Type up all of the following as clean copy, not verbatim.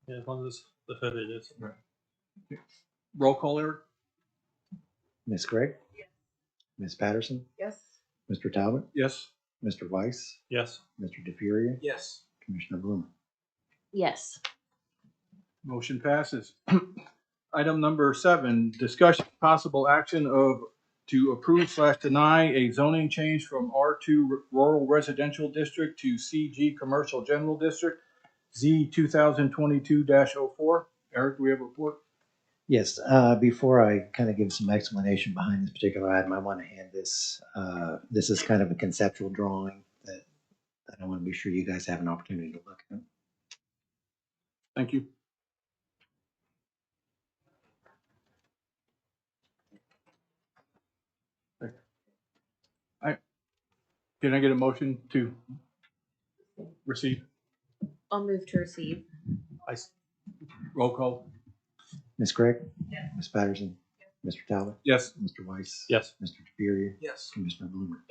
Yeah, as long as the fit it is. Right. Okay. Roll call, Eric? Ms. Gregg? Yes. Ms. Patterson? Yes. Mr. Talbot? Yes. Mr. Weiss? Yes. Mr. DeFuria? Yes. Commissioner Bloomer? Yes. Motion passes. Item number 7, discussion possible action of to approve/deny a zoning change from R2 Rural Residential District to CG Commercial General District, Z 2022-04. Eric, do we have a report? Yes, before I kind of give some explanation behind this particular item, I want to hand this. This is kind of a conceptual drawing that I want to be sure you guys have an opportunity to look at. Thank you. Can I get a motion to receive? I'll move to receive. Roll call. Ms. Gregg? Yes. Ms. Patterson? Mr. Talbot? Yes. Mr. Weiss? Yes. Mr. DeFuria? Yes. Commissioner Bloomer?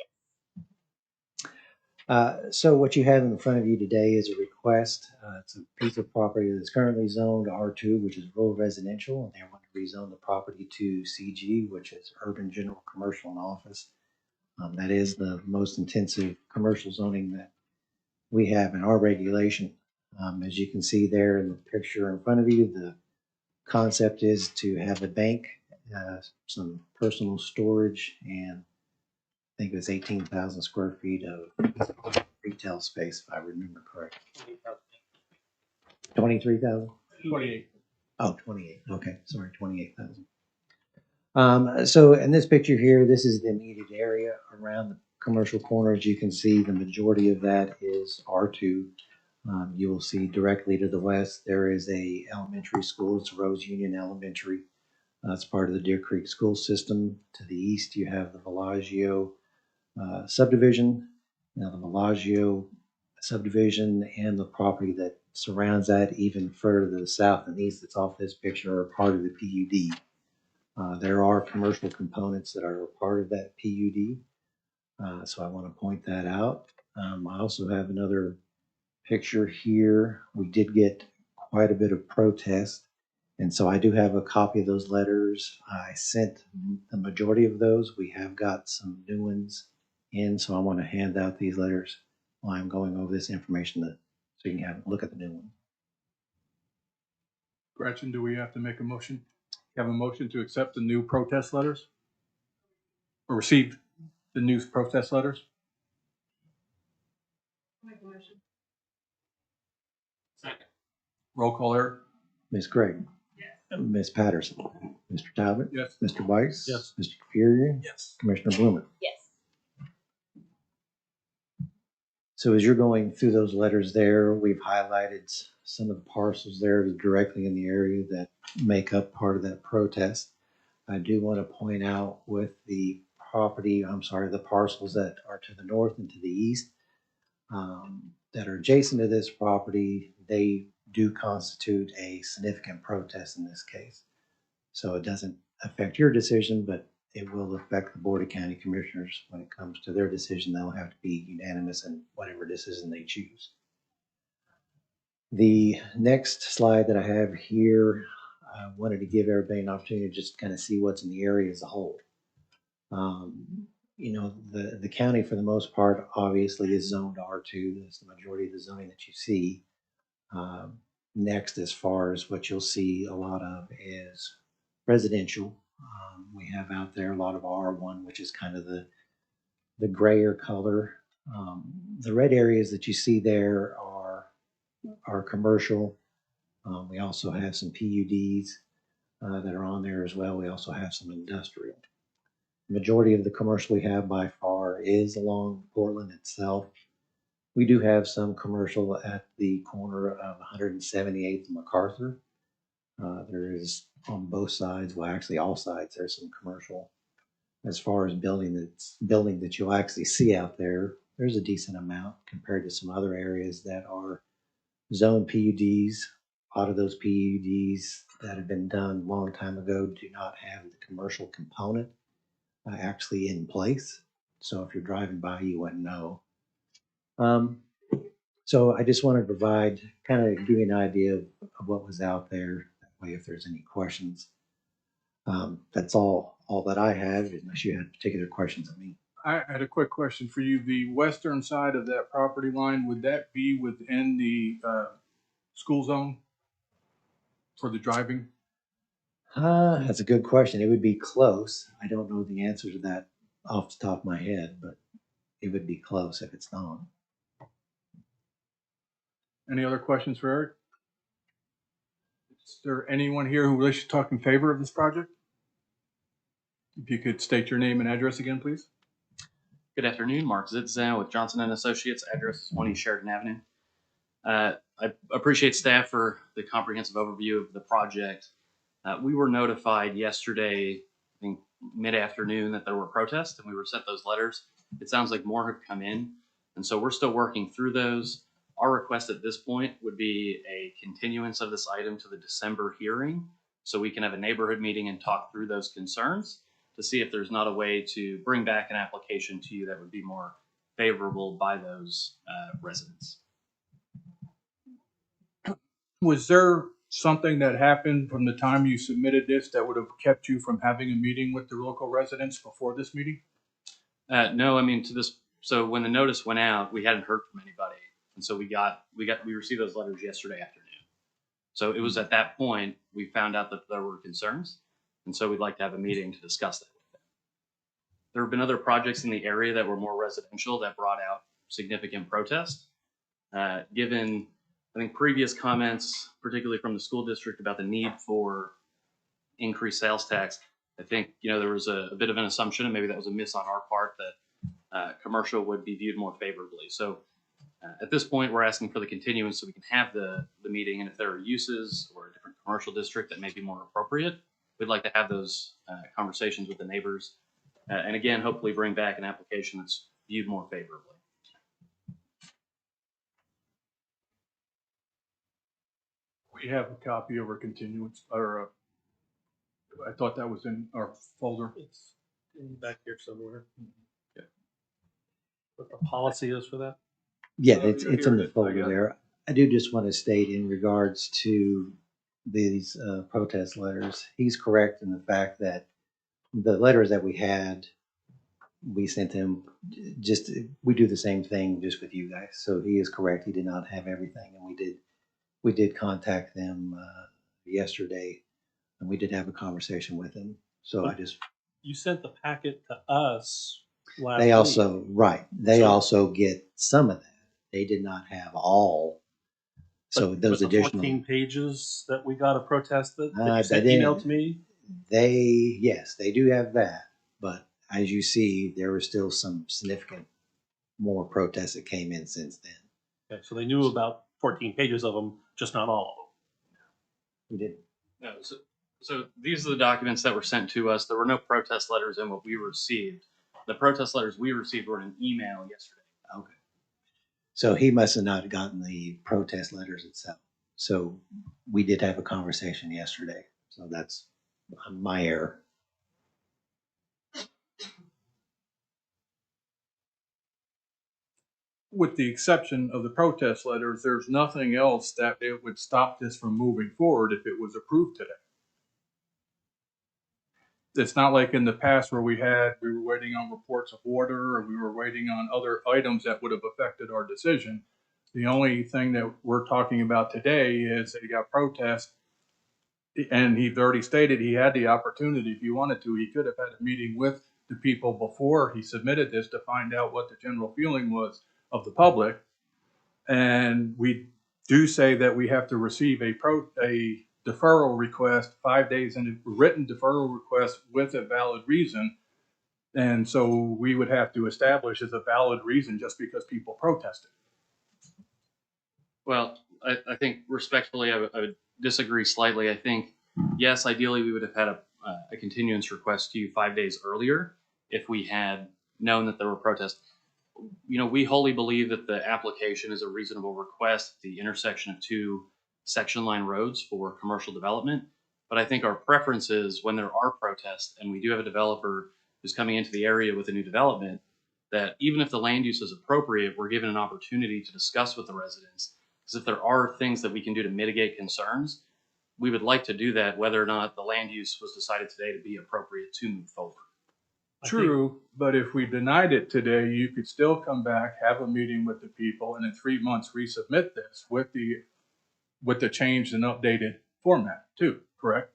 So what you have in front of you today is a request. It's a piece of property that's currently zoned R2, which is rural residential, and they want to rezone the property to CG, which is urban general commercial and office. That is the most intensive commercial zoning that we have in our regulation. As you can see there in the picture in front of you, the concept is to have a bank, some personal storage, and I think it was 18,000 square feet of retail space, if I remember correctly. 23,000? 28. Oh, 28. Okay, sorry, 28,000. So in this picture here, this is the immediate area around the commercial corners. You can see the majority of that is R2. You will see directly to the west, there is a elementary school. It's Rose Union Elementary. It's part of the Deer Creek school system. To the east, you have the Bellagio subdivision. Now, the Bellagio subdivision and the property that surrounds that even further to the south and east that's off this picture are part of the PUD. There are commercial components that are part of that PUD, so I want to point that out. I also have another picture here. We did get quite a bit of protest, and so I do have a copy of those letters. I sent the majority of those. We have got some new ones in, so I want to hand out these letters while I'm going over this information so you can have a look at the new one. Gretchen, do we have to make a motion? Have a motion to accept the new protest letters? Or receive the new protest letters? Make a motion. Second. Roll call, Eric? Ms. Gregg? Yes. Ms. Patterson? Mr. Talbot? Yes. Mr. Weiss? Yes. Mr. DeFuria? Yes. Commissioner Bloomer? Yes. So as you're going through those letters there, we've highlighted some of the parcels there directly in the area that make up part of that protest. I do want to point out with the the parcels that are to the north and to the east that are adjacent to this property, they do constitute a significant protest in this case. So it doesn't affect your decision, but it will affect the Board of County Commissioners when it comes to their decision. They'll have to be unanimous in whatever decision they choose. The next slide that I have here, I wanted to give everybody an opportunity to just kind of see what's in the area as a whole. You know, the county for the most part obviously is zoned R2. That's the majority of the zoning that you see. Next, as far as what you'll see a lot of is residential. We have out there a lot of R1, which is kind of the grayer color. The red areas that you see there are commercial. We also have some PUDs that are on there as well. We also have some industrial. The majority of the commercial we have by far is along Portland itself. We do have some commercial at the corner of 178th and MacArthur. There is on both sides, well, actually all sides, there's some commercial. As far as building that you'll actually see out there, there's a decent amount compared to some other areas that are zone PUDs. A lot of those PUDs that have been done a long time ago do not have the commercial component actually in place. So if you're driving by, you wouldn't know. So I just wanted to provide, kind of give you an idea of what was out there. That way, if there's any questions, that's all that I had, unless you had particular questions of me. I had a quick question for you. The western side of that property line, would that be within the school zone for the driving? That's a good question. It would be close. I don't know the answer to that off the top of my head, but it would be close if it's not. Any other questions for Eric? Is there anyone here who wishes to talk in favor of this project? If you could state your name and address again, please. Good afternoon, Mark Zitzow with Johnson & Associates. Address is 1 East Sheridan Avenue. I appreciate staff for the comprehensive overview of the project. We were notified yesterday, I think mid-afternoon, that there were protests, and we were sent those letters. It sounds like more have come in, and so we're still working through those. Our request at this point would be a continuance of this item to the December hearing, so we can have a neighborhood meeting and talk through those concerns to see if there's not a way to bring back an application to you that would be more favorable by those residents. Was there something that happened from the time you submitted this that would have kept you from having a meeting with the local residents before this meeting? No, I mean, so when the notice went out, we hadn't heard from anybody. And so we received those letters yesterday afternoon. So it was at that point we found out that there were concerns. And so we'd like to have a meeting to discuss that with them. There have been other projects in the area that were more residential that brought out significant protest. Given, I think, previous comments, particularly from the school district, about the need for increased sales tax, I think, there was a bit of an assumption, and maybe that was a miss on our part, that commercial would be viewed more favorably. So at this point, we're asking for the continuance so we can have the meeting, and if there are uses or a different commercial district that may be more appropriate, we'd like to have those conversations with the neighbors. And again, hopefully bring back an application that's viewed more favorably. We have a copy of our continuance, or I thought that was in our folder. It's back here somewhere. Yeah. What the policy is for that? Yeah, Oh, it's yeah, in here it the is. I folder got it. there. I do just want to state in regards to these protest letters, he's correct in the fact that the letters that we had, we sent him we do the same thing just with you guys. So he is correct. He did not have everything, and we did contact them yesterday, and we did have a conversation with them. So You sent the packet to us last they week. also, right. They So- also get some of that. They did not have all. So But those the additional 14 pages that we got a protest that you they sent didn't. email to me. Yes, they do have that. But as you see, there were still some significant more protests that came in since then. Okay, so they knew about 14 pages of them, just not all of them. We did. No, so these are the documents that were sent to us. There were no protest letters in what we received. The protest letters we received were in an email yesterday. Okay. So he must have not gotten the protest letters itself. So we did have a conversation yesterday. So that's my error. With the exception of the protest letters, there's nothing else that it would stop this from moving forward if it was approved today. It's not like in the past where we were waiting on reports of order, or we were waiting on other items that would have affected our decision. The only thing that we're talking about today is that he got protest, and he's already stated he had the opportunity, if he wanted to, he could have had a meeting with the people before he submitted this to find out what the general feeling was of the public. And we do say that we have to receive a deferral request 5 days, and a written deferral request with a valid reason. And so we would have to establish as a valid reason just because people protested. Well, I think respectfully, I would disagree slightly. I think, yes, ideally we would have had a continuance request to you 5 days earlier if we had known that there were protests. We wholly believe that the application is a reasonable request at the intersection of two section line roads for commercial development. But I think our preference is when there are protests and we do have a developer who's coming into the area with a new development, that even if the land use is appropriate, we're given an opportunity to discuss with the residents. Because if there are things that we can do to mitigate concerns, we would like to do that, whether or not the land use was decided today to be appropriate to move forward. I think- True, but if we denied it today, you could still come back, have a meeting with the people, and in 3 months resubmit this with the changed and updated format too, correct?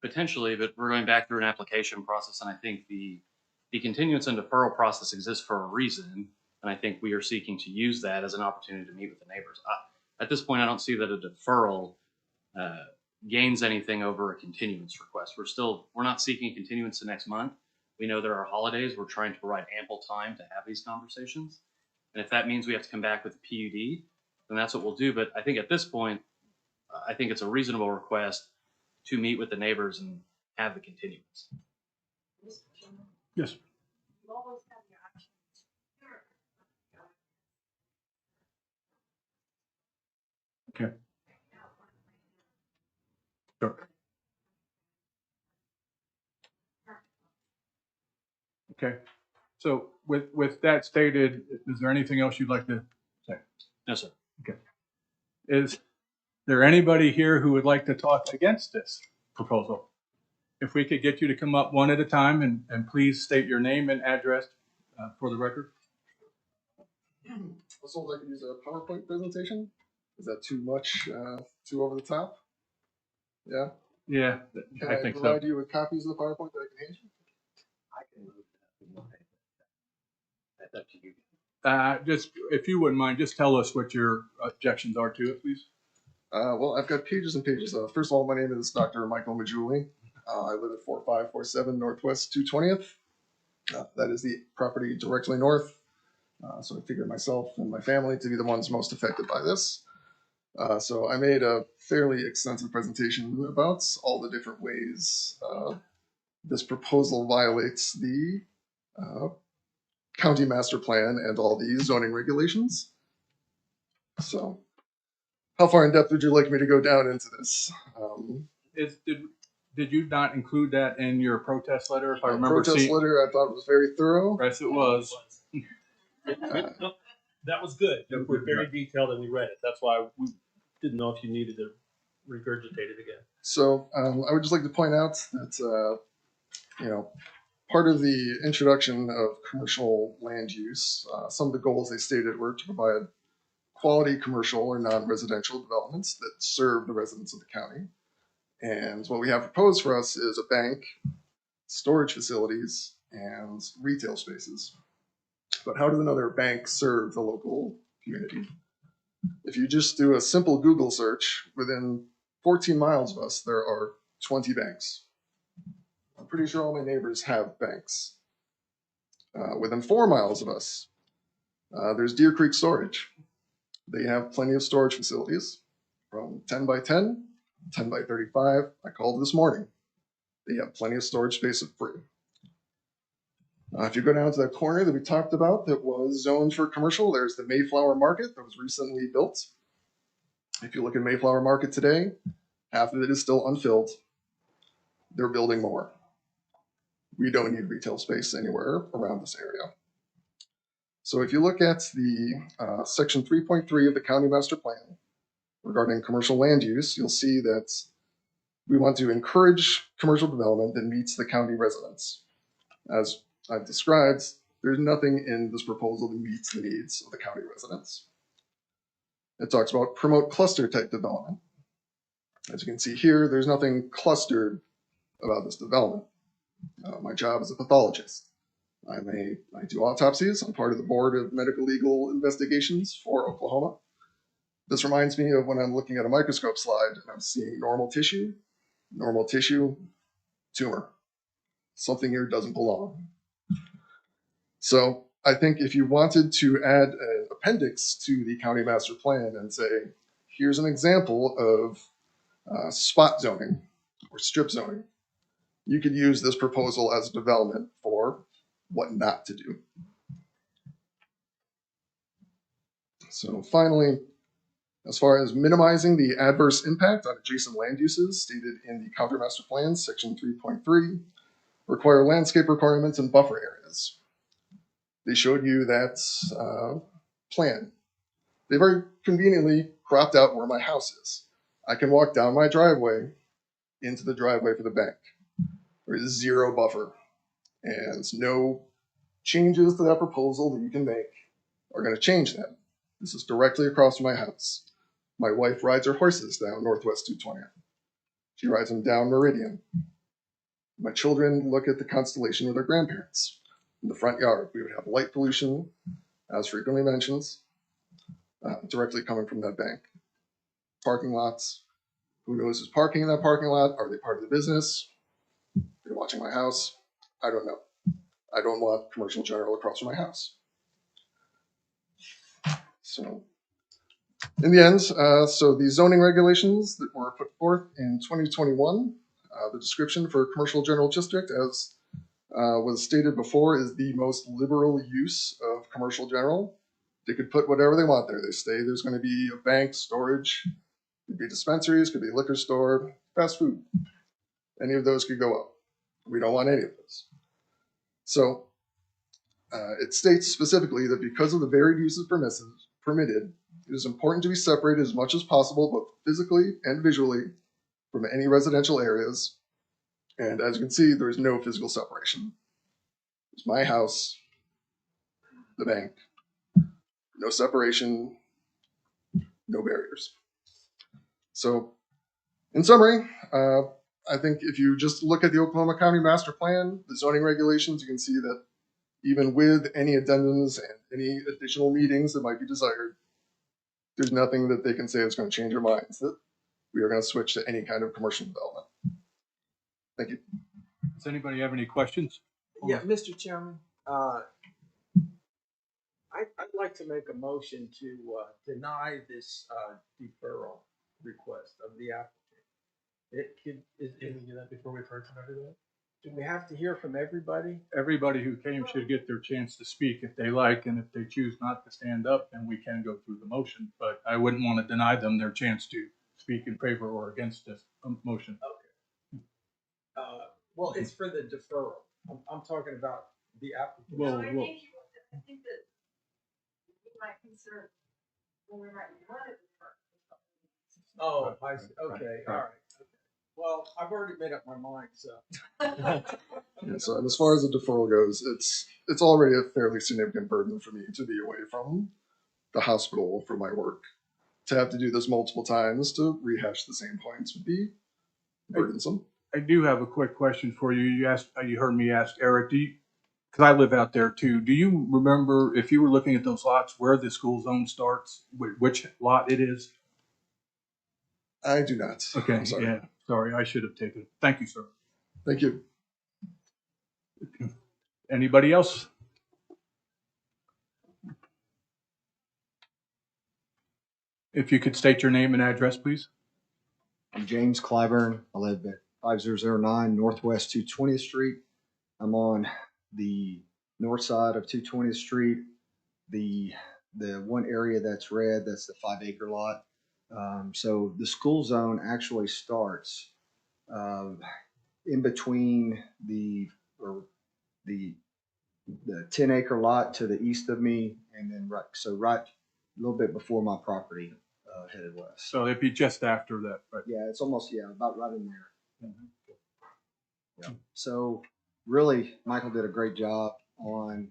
Potentially, but we're going back through an application process, and I think the continuance and deferral process exists for a reason, and I think we are seeking to use that as an opportunity to meet with the neighbors. At this point, I don't see that a deferral gains anything over a continuance request. We're not seeking continuance to next month. We know there are holidays. We're trying to provide ample time to have these conversations, and if that means we have to come back with a PUD, then that's what we'll do. But I think at this point, I think it's a reasonable request to meet with the neighbors and have the continuance. Yes. Okay. Sure. Okay. So with that stated, is there anything else you'd like to say? No, sir. Is there anybody here who would like to talk against this proposal? If we could get you to come up one at a time and please state your name and address for the record. Also, I could use a PowerPoint presentation. Is that too much, too over the top? Yeah. Yeah, Can I think so. provide you with copies of the PowerPoint that I can hand you? I can move that. That's up to you. Just if you wouldn't mind, just tell us what your objections are to it, please. Well, I've got pages and pages. First of all, my name is Dr. Michael Majuli. I live at 4547 Northwest 220th. That is the property directly north. So I figured myself and my family to be the ones most affected by this. So I made a fairly extensive presentation about all the different ways this proposal violates the county master plan and all the zoning regulations. So how far in depth would you like me to go down into this? Did you not include that in your protest letter? If I remember protest seeing, letter, I thought was very thorough. yes, it was. No, that was good. It was very detailed and we read it. That's why we didn't know if you needed to regurgitate it again. So I would just like to point out that, part of the introduction of commercial land use, some of the goals they stated were to provide quality commercial or non-residential developments that serve the residents of the county. And what we have proposed for us is a bank, storage facilities, and retail spaces. But how does another bank serve the local community? If you just do a simple Google search, within 14 miles of us, there are 20 banks. I'm pretty sure all my neighbors have banks. Within 4 miles of us, there's Deer Creek Storage. They have plenty of storage facilities from 10 by 10, 10 by 35. I called this morning. They have plenty of storage space for free. If you go down to that corner that we talked about that was zoned for commercial, there's the Mayflower Market that was recently built. If you look at Mayflower Market today, half of it is still unfilled. They're building more. We don't need retail space anywhere around this area. So if you look at the section 3.3 of the county master plan regarding commercial land use, you'll see that we want to encourage commercial development that meets the county residents. As I've described, there's nothing in this proposal that meets the needs of the county residents. It talks about promote cluster type development. As you can see here, there's nothing clustered about this development. My job is a pathologist. I do autopsies. I'm part of the Board of Medical Legal Investigations for Oklahoma. This reminds me of when I'm looking at a microscope slide and I'm seeing normal tissue, tumor. Something here doesn't belong. So I think if you wanted to add an appendix to the county master plan and say, here's an example of spot zoning or strip zoning, you could use this proposal as a development for what not to do. So finally, as far as minimizing the adverse impact on adjacent land uses stated in the county master plan, section 3.3, require landscape requirements and buffer areas. they showed you that plan. They very conveniently cropped out where my house is. I can walk down my driveway into the driveway for the bank. There is zero buffer, and no changes to that proposal that you can make are going to change that. This is directly across from my house. My wife rides her horses down Northwest 220th. She rides them down Meridian. My children look at the constellation with their grandparents. In the front yard, we would have light pollution, as frequently mentioned, directly coming from that bank. Parking lots. Who knows who's parking in that parking lot? Are they part of the business? They're watching my house. I don't know. I don't want commercial general across from my house. So, in the end, so the zoning regulations that were put forth in 2021, the description for commercial general district, as was stated before, is the most liberal use of commercial general. They could put whatever they want there. They say there's going to be a bank, storage, could be dispensaries, could be a liquor store, fast food. Any of those could go up. We don't want any of those. So it states specifically that because of the varied uses permitted, it is important to be separated as much as possible, both physically and visually, from any residential areas. And as you can see, there is no physical separation. It's my house, the bank, no separation, no barriers. So, in summary, I think if you just look at the Oklahoma County Master Plan, the zoning regulations, you can see that even with any addendums and any additional meetings that might be desired, there's nothing that they can say that's going to change our minds that we are going to switch to any kind of commercial development. Thank you. Does anybody have any questions? Yeah, Mr. Chairman, I'd like to make a motion to deny this deferral request of the applicant. Can we do that before we've heard from everybody? Do we have to hear from everybody? Everybody who came should get their chance to speak if they like, and if they choose not to stand up, then we can go through the motion. But I wouldn't want to deny them their chance to speak in favor or against this motion. Okay. Well, it's for the deferral. I'm talking about the applicant. Well, I think that you might consider when we might want it. Oh, I see. Okay, all right. Well, I've already made up my mind, so. Yeah, so as far as the deferral goes, it's already a fairly significant burden for me to be away from the hospital for my work. To have to do this multiple times to rehash the same points would be burdensome. I do have a quick question for you. You heard me ask Eric, because I live out there too. Do you remember if you were looking at those lots where the school zone starts, which lot it is? I do not. Okay, I'm sorry. yeah, sorry, I should have taken it. Thank you, sir. Thank you. Anybody else? If you could state your name and address, please. I'm James Clyburn. I live at 5009 Northwest 220th Street. I'm on the north side of 220th Street. The one area that's red, that's the 5-acre lot. So the school zone actually starts in between the 10-acre lot to the east of me, and then right a little bit before my property, headed west. So it'd be just after that, right? Yeah, it's almost, about right in there. Yeah. So really, Michael did a great job on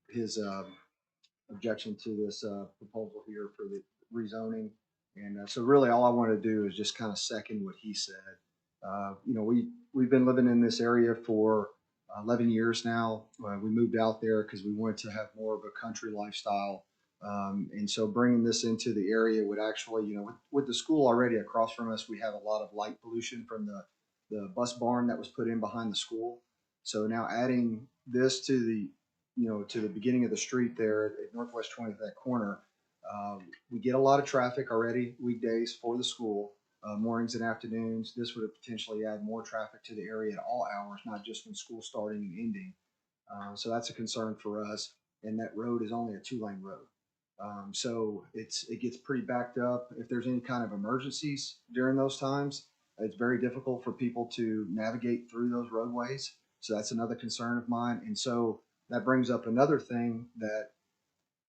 his objection to this proposal here for the rezoning. And so really all I want to do is just kind of second what he said. We've been living in this area for 11 years now. We moved out there because we wanted to have more of a country lifestyle. And so bringing this into the area would actually, with the school already across from us, we have a lot of light pollution from the bus barn that was put in behind the school. So now adding this to the beginning of the street there at Northwest 20th, that corner, we get a lot of traffic already weekdays for the school, mornings and afternoons. This would potentially add more traffic to the area at all hours, not just when school's starting and ending. So that's a concern for us. And that road is only a 2-lane road. So it gets pretty backed up. If there's any kind of emergencies during those times, it's very difficult for people to navigate through those roadways. So that's another concern of mine. And so That brings up another thing that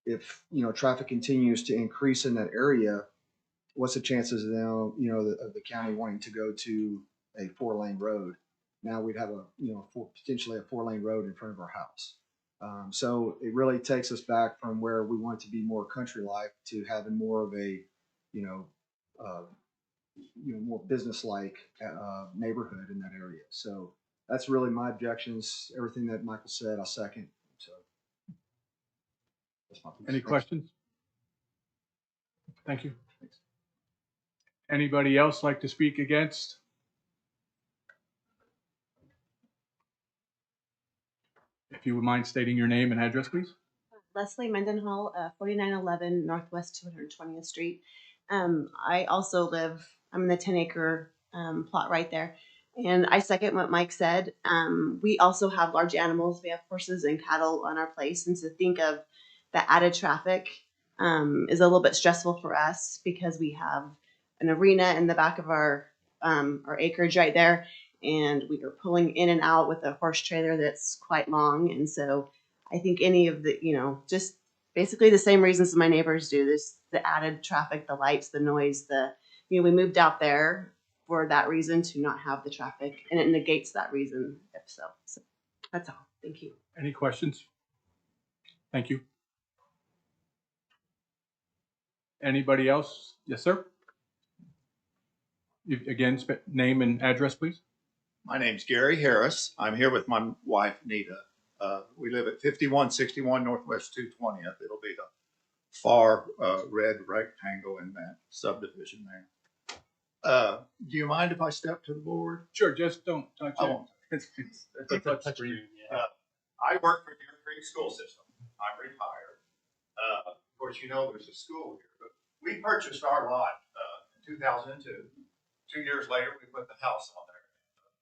if, traffic continues to increase in that area, what's the chances of them, of the county wanting to go to a 4-lane road? Now we'd have potentially a 4-lane road in front of our house. So it really takes us back from where we want to be more country life to having more of a, more business-like neighborhood in that area. So that's really my objections. Everything that Michael said, I'll second. So that's my piece. Any questions? Thank you. Anybody else like to speak against? If you would mind stating your name and address, please. Leslie Mendenhall, 4911 Northwest 220th Street. I also I'm in the 10-acre plot right there. And I second what Mike said. We also have large animals. We have horses and cattle on our place. And to think of the added traffic is a little bit stressful for us because we have an arena in the back of our acreage right there. And we are pulling in and out with a horse trailer that's quite long. And so I think any of the, just basically the same reasons my neighbors do this, the added traffic, the lights, the noise, we moved out there for that reason to not have the traffic, and it negates that reason if so. So that's all. Thank you. Any questions? Thank you. Anybody else? Yes, sir. Again, name and address, please. My name's Gary Harris. I'm here with my wife, Nita. We live at 5161 Northwest 220th. It'll be the far red rectangle in that subdivision there. Do you mind if I step to the board? Sure, just don't touch it. I won't. It's a touch screen. I work for Deer Creek School System. I'm retired. Of course, there's a school here, but we purchased our lot in 2002. 2 years later, we put the house on there.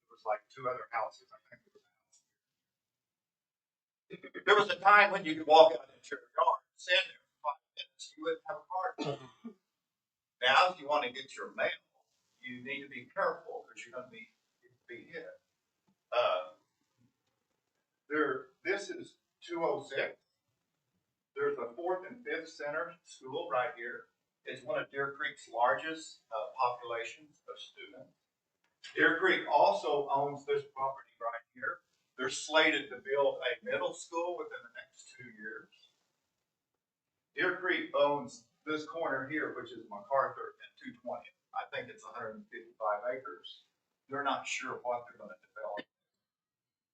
It was like 2 other houses. I think there was a time when you could walk out into your yard, stand there for 5 minutes, you wouldn't have a car. Now, if you want to get your mail, you need to be careful because you're going to be hit. This is 206. There's a 4th and 5th center school right here. It's one of Deer Creek's largest populations of students. Deer Creek also owns this property right here. They're slated to build a middle school within the next 2 years. Deer Creek owns this corner here, which is MacArthur and 220. I think it's 155 acres. They're not sure what they're going to develop.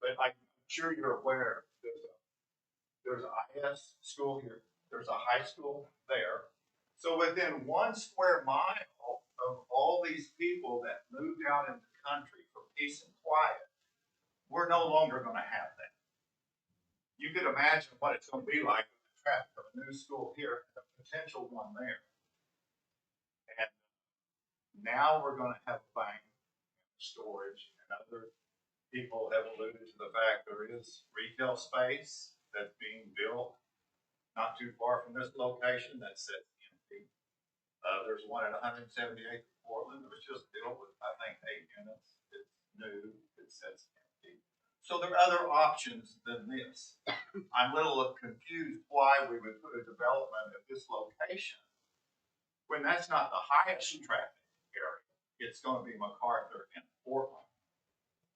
But I'm sure you're aware there's an IS school here. There's a high school there. So within 1 square mile of all these people that moved out in the country for peace and quiet, we're no longer going to have that. You could imagine what it's going to be like with the traffic of a new school here and a potential one there. And now we're going to have bank storage, and other people have alluded to the fact there is retail space that's being built not too far from this location that sits empty. There's one at 178th Portland that was just built with, I think, 8 units. It's new. It sits empty. So there are other options than this. I'm a little confused why we would put a development at this location when that's not the highest traffic area. It's going to be MacArthur and Portland.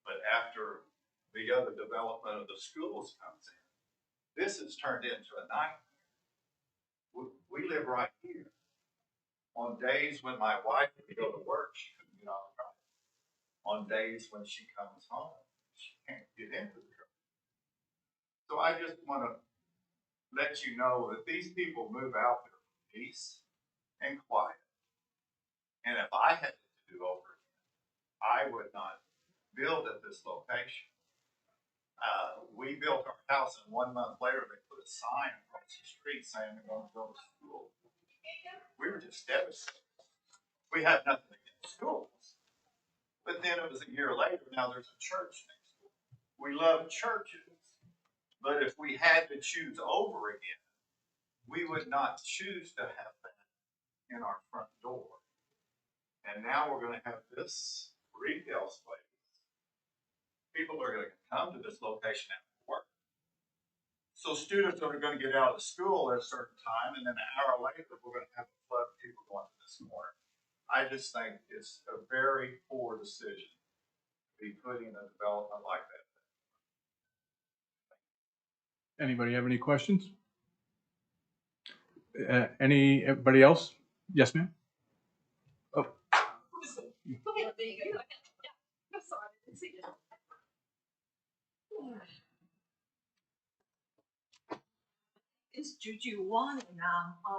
But after the other development of the schools comes in, this has turned into a nightmare. We live right here. On days when my wife would go to work, she couldn't get on the drive. On days when she comes home, she can't get into the truck. So I just want to let you know that these people move out there for peace and quiet. And if I had to do over again, I would not build at this location. We built our house, and 1 month later they put a sign across the street saying they're going to build a school. We were just devastated. We had nothing against schools. But then it was a year later, now there's a church next door. We love churches, but if we had to choose over again, we would not choose to have that in our front door. And now we're going to have this retail space. People are going to come to this location after work. So students are gonna get out of school at a certain time, and then an hour later, we're gonna have a flood of people going to this corner. I just think it's a very poor decision to be putting a development like that. Anybody have any questions? Anybody else? Yes, ma'am? Oh, It's Juju Wang, and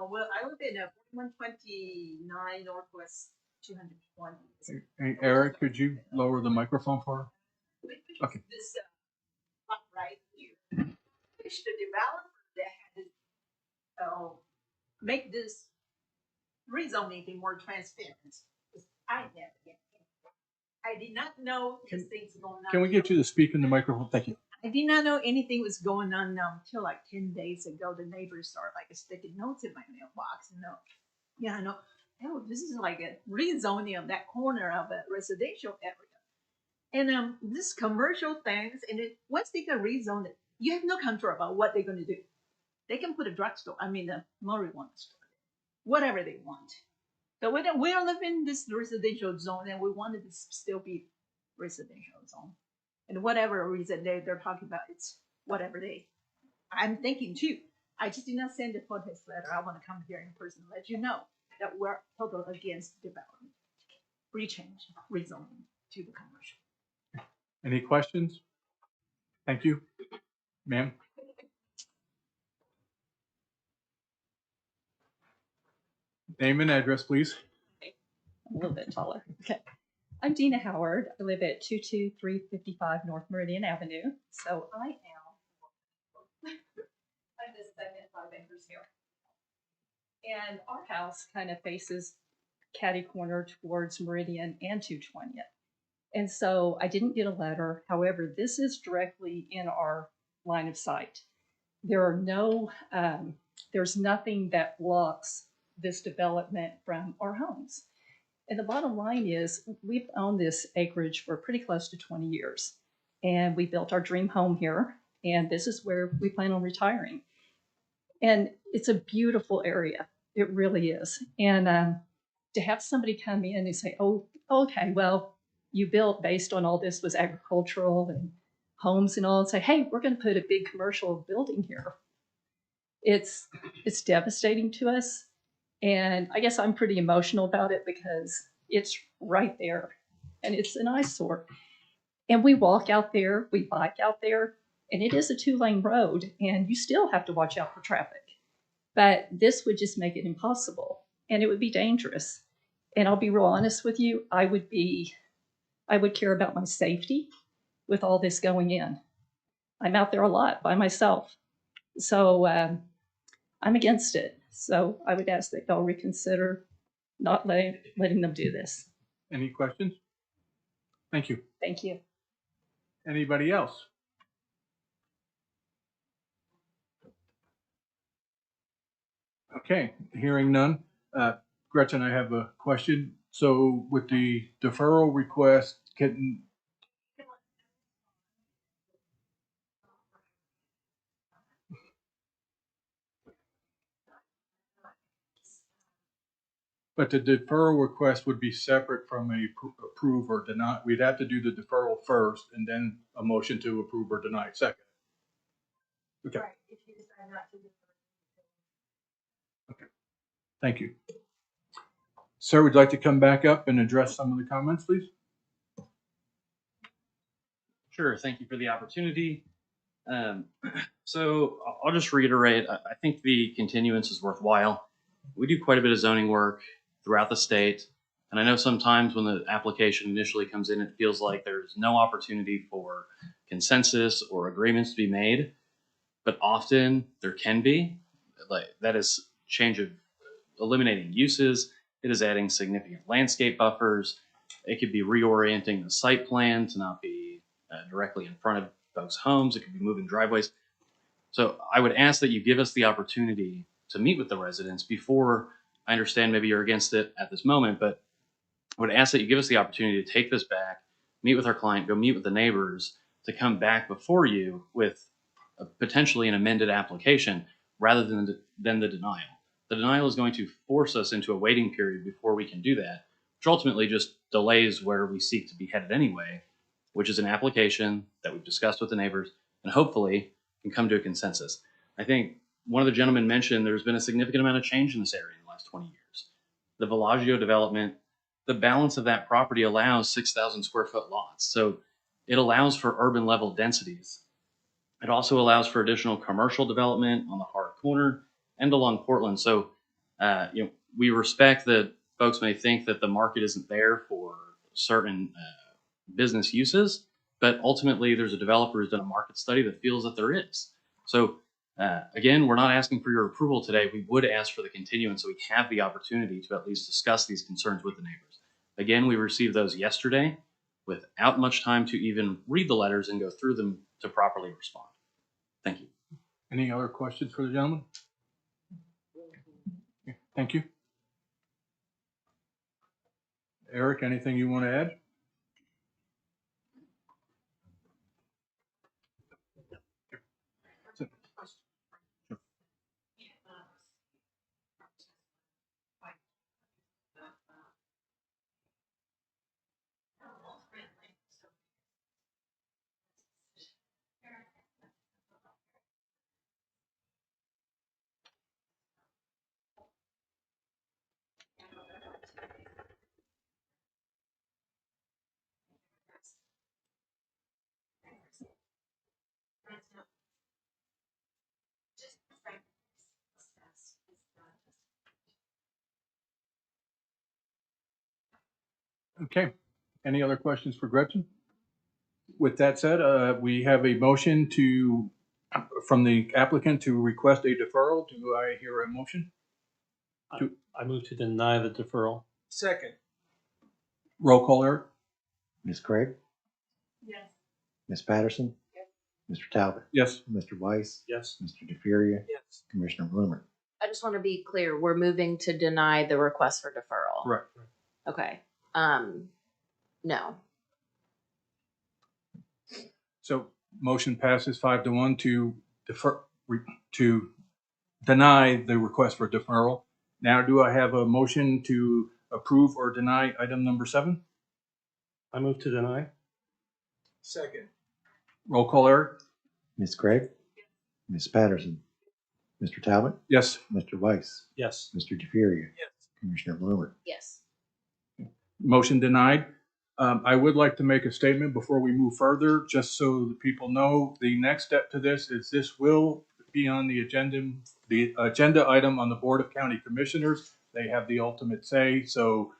well, I live in 129 Northwest 220. hey, Eric, could you lower the microphone for her? Okay. This lot right here. Which the developer that had to make this rezoning thing more transparent. 'Cause I never get it. I did not know these things going on. Can we get you to speak in the microphone? Thank you. I did not know anything was going on until like 10 days ago. The neighbors started like sticking notes in my mailbox. I know, oh, this is like a rezoning of that corner of a residential area. And this commercial things, and once they get rezoned, it, you have no control about what they're going to do. They can put a drugstore, a marijuana store, whatever they want. So we are living in this residential zone, and we want it to still be residential zone. And whatever reason they're talking about, it's whatever I'm thinking too. I just did not send a protest letter. I want to come here in person and let you know that we're totally against development, rechange, rezoning to the commercial. Any questions? Thank you. Ma'am? Name and address, please. A little bit taller. Okay. I'm Dina Howard. I live at 22355 North Meridian Avenue. So I'm the second 5 acres here. And our house kind of faces catty corner towards Meridian and 220th. And so I didn't get a letter. However, this is directly in our line of sight. There are there's nothing that blocks this development from our homes. And the bottom line is we've owned this acreage for pretty close to 20 years. And we built our dream home here. And this is where we plan on retiring. And it's a beautiful area. It really is. And to have somebody come in and say, oh, okay, well, you built based on all this was agricultural and homes and all, and say, hey, we're going to put a big commercial building here. It's devastating to us. And I guess I'm pretty emotional about it because it's right there and it's an eyesore. And we walk out there, we bike out there, and it is a 2-lane road and you still have to watch out for traffic. But this would just make it impossible and it would be dangerous. And I'll be real honest with you, I would care about my safety with all this going in. I'm out there a lot by myself. So I'm against it. So I would ask that y'all reconsider not letting them do this. Any questions? Thank you. Thank you. Anybody else? Okay, hearing none. Gretchen, I have a question. So with the deferral request, but the deferral request would be separate from a approve or deny. We'd have to do the deferral first and then a motion to approve or deny second. Okay. Right, if you decide not to defer. Okay. Thank you. Sir, would you like to come back up and address some of the comments, please? Sure. Thank you for the opportunity. So I'll just reiterate, I think the continuance is worthwhile. We do quite a bit of zoning work throughout the state. And I know sometimes when the application initially comes in, it feels like there's no opportunity for consensus or agreements to be made. But often there can be. Like that is change of eliminating uses. It is adding significant landscape buffers. It could be reorienting the site plan to not be directly in front of folks' homes. It could be moving driveways. So I would ask that you give us the opportunity to meet with the residents before. I understand maybe you're against it at this moment, but I would ask that you give us the opportunity to take this back, meet with our client, go meet with the neighbors, to come back before you with potentially an amended application rather than the denial. The denial is going to force us into a waiting period before we can do that, which ultimately just delays where we seek to be headed anyway, which is an application that we've discussed with the neighbors and hopefully can come to a consensus. I think one of the gentlemen mentioned there's been a significant amount of change in this area in the last 20 years. The Villaggio development, the balance of that property allows 6,000 square foot lots. So it allows for urban level densities. It also allows for additional commercial development on the hard corner and along Portland. So, we respect that folks may think that the market isn't there for certain business uses, but ultimately there's a developer who's done a market study that feels that there is. So, again, we're not asking for your approval today. We would ask for the continuance so we have the opportunity to at least discuss these concerns with the neighbors. Again, we received those yesterday without much time to even read the letters and go through them to properly respond. Thank you. Any other questions for the gentleman? Thank you. Eric, anything you want to add? Okay. Any other questions for Gretchen? With that said, we have a motion from the applicant to request a deferral. Do I hear a motion? I move to deny the deferral. Second. Roll call, Eric? Ms. Craig? Yes. Ms. Patterson? Mr. Talbot? Yes. Mr. Weiss? Yes. Mr. DeFuria? Yes. Commissioner Bloomer? I just want to be clear, we're moving to deny the request for deferral. Correct. Okay. No. So motion passes 5-1 to to deny the request for deferral. Now, do I have a motion to approve or deny item number 7? I move to deny. Second. Roll call, Eric? Ms. Craig? Ms. Patterson? Mr. Talbot? Yes. Mr. Weiss? Yes. Mr. DeFuria? Yes. Commissioner Bloomer? Yes. Motion denied. I would like to make a statement before we move further, just so the people know the next step to this is this will be on the agenda item on the Board of County Commissioners. They have the ultimate say, so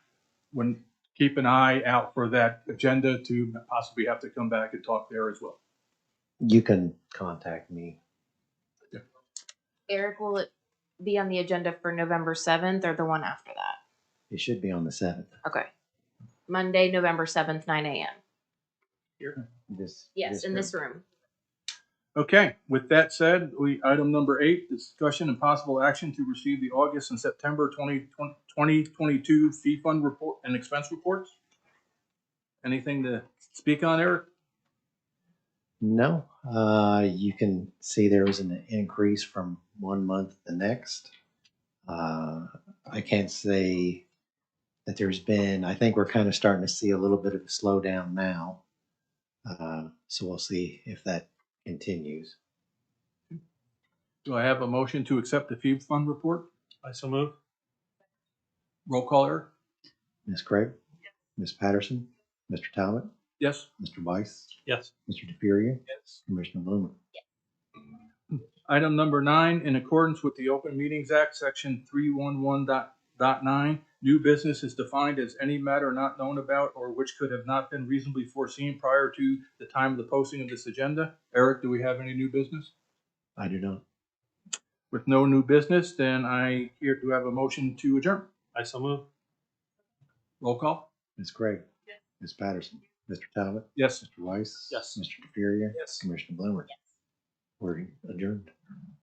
keep an eye out for that agenda to possibly have to come back and talk there as well. You can contact me. Eric, will it be on the agenda for November 7th or the one after that? It should be on the 7th. Okay. Monday, November 7th, 9 a.m. Here. Yes, in this room. Okay, with that said, item number 8, discussion and possible action to receive the August and September 2022 fee fund report and expense reports. Anything to speak on, Eric? No, you can see there was an increase from one month to the next. I can't say that there's been, I think we're kind of starting to see a little bit of a slowdown now. So we'll see if that continues. Do I have a motion to accept the fee fund report? I so move. Roll call, Eric? Ms. Craig? Ms. Patterson? Mr. Talbot? Yes. Mr. Weiss? Yes. Mr. DeFuria? Yes. Commissioner Bloomer? Item number 9, in accordance with the Open Meetings Act, section 311.9, new business is defined as any matter not known about or which could have not been reasonably foreseen prior to the time of the posting of this agenda. Eric, do we have any new business? I do not. With no new business, then do have a motion to adjourn. I so move. Roll call? Ms. Craig? Ms. Patterson? Mr. Talbot? Yes. Mr. Weiss? Yes. Mr. DeFuria? Yes. Commissioner Bloomer? We're adjourned.